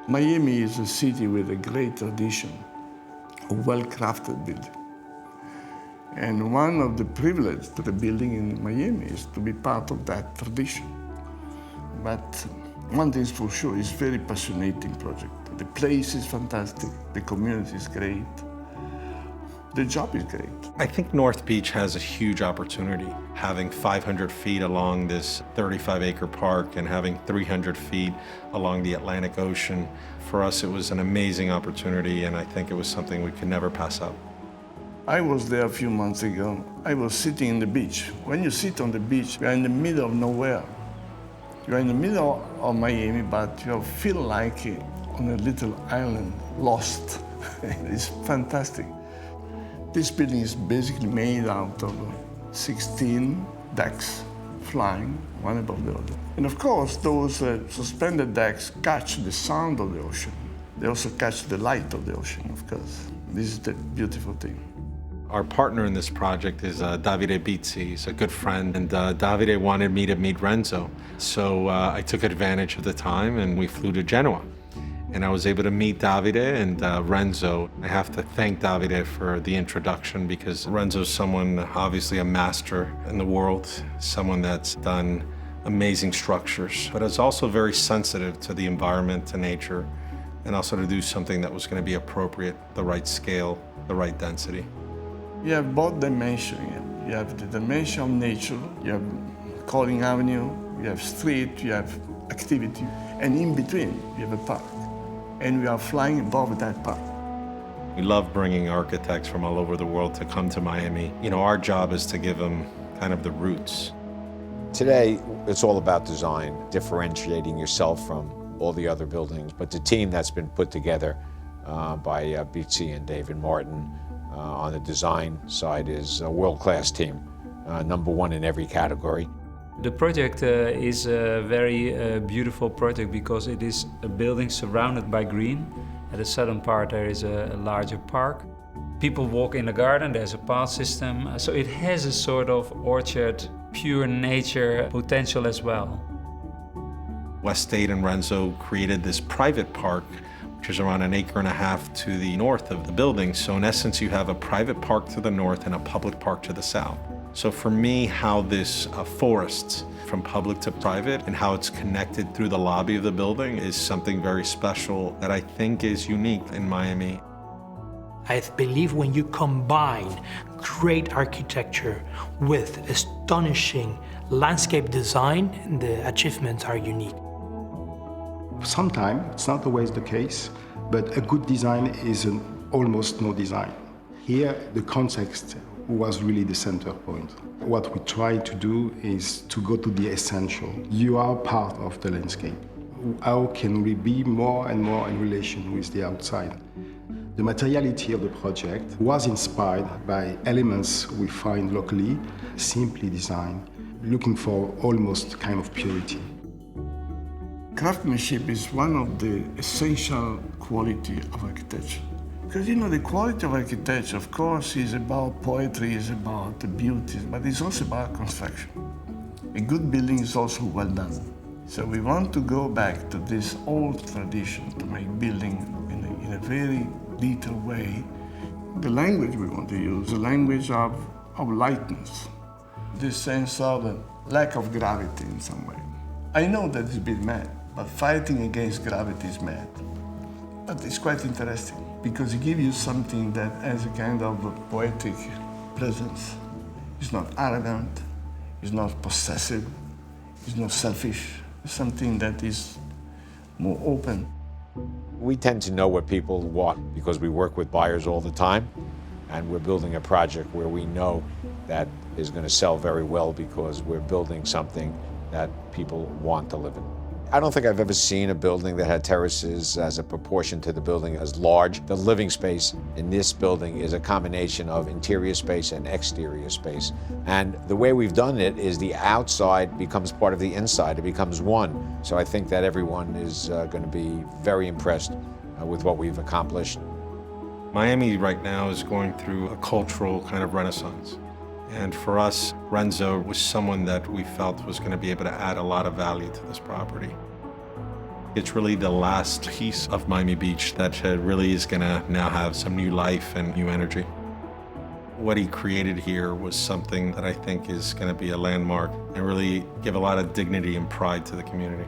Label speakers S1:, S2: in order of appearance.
S1: Miami is a city with a great tradition, a well-crafted building. And one of the privileges to the building in Miami is to be part of that tradition. But one thing is for sure, it's a very passionate project. The place is fantastic, the community is great, the job is great.
S2: I think North Beach has a huge opportunity. Having 500 feet along this 35-acre park and having 300 feet along the Atlantic Ocean, for us it was an amazing opportunity, and I think it was something we could never pass up.
S1: I was there a few months ago. I was sitting on the beach. When you sit on the beach, you're in the middle of nowhere. You're in the middle of Miami, but you feel like on a little island, lost. It's fantastic. This building is basically made out of 16 decks flying, one above the other. And of course, those suspended decks catch the sound of the ocean. They also catch the light of the ocean, of course. This is the beautiful thing.
S2: Our partner in this project is Davide Bizzi. He's a good friend, and Davide wanted me to meet Renzo. So I took advantage of the time and we flew to Genoa. And I was able to meet Davide and Renzo. I have to thank Davide for the introduction because Renzo's someone, obviously a master in the world, someone that's done amazing structures, but is also very sensitive to the environment, to nature, and also to do something that was going to be appropriate, the right scale, the right density.
S1: You have both dimensions. You have the dimension of nature, you have Calling Avenue, you have street, you have activity, and in between you have a park. And we are flying above that park.
S2: We love bringing architects from all over the world to come to Miami. You know, our job is to give them kind of the roots.
S3: Today, it's all about design, differentiating yourself from all the other buildings. But the team that's been put together by Bizzi and David Martin on the design side is a world-class team, #1 in every category.
S4: The project is a very beautiful project because it is a building surrounded by green. At the southern part there is a larger park. People walk in the garden, there's a path system. So it has a sort of orchard, pure nature potential as well.
S2: West State and Renzo created this private park, which is around 1.5 acres to the north of the building. So in essence, you have a private park to the north and a public park to the south. So for me, how this forest from public to private and how it's connected through the lobby of the building is something very special that I think is unique in Miami.
S5: I believe when you combine great architecture with astonishing landscape design, the achievements are unique.
S6: Sometimes, it's not always the case, but a good design is an almost no design. Here, the context was really the center point. What we try to do is to go to the essential. You are part of the landscape. How can we be more and more in relation with the outside? The materiality of the project was inspired by elements we find locally, simply designed, looking for almost kind of purity.
S1: Craftsmanship is one of the essential qualities of architecture. Because you know, the quality of architecture, of course, is about poetry, is about the beauty, but it's also about construction. A good building is also well done. So we want to go back to this old tradition to make building in a very detailed way. The language we want to use, the language of lightness, this sense of lack of gravity in some way. I know that it's a bit mad, but fighting against gravity is mad. But it's quite interesting because it gives you something that has a kind of a poetic presence. It's not arrogant, it's not possessive, it's not selfish. It's something that is more open.
S3: We tend to know what people want because we work with buyers all the time, and we're building a project where we know that is going to sell very well because we're building something that people want to live in. I don't think I've ever seen a building that had terraces as a proportion to the building as large. The living space in this building is a combination of interior space and exterior space. And the way we've done it is the outside becomes part of the inside. It becomes one. So I think that everyone is going to be very impressed with what we've accomplished.
S2: Miami right now is going through a cultural kind of renaissance. And for us, Renzo was someone that we felt was going to be able to add a lot of value to this property. It's really the last piece of Miami Beach that really is gonna now have some new life and new energy. What he created here was something that I think is gonna be a landmark and really give a lot of dignity and pride to the community.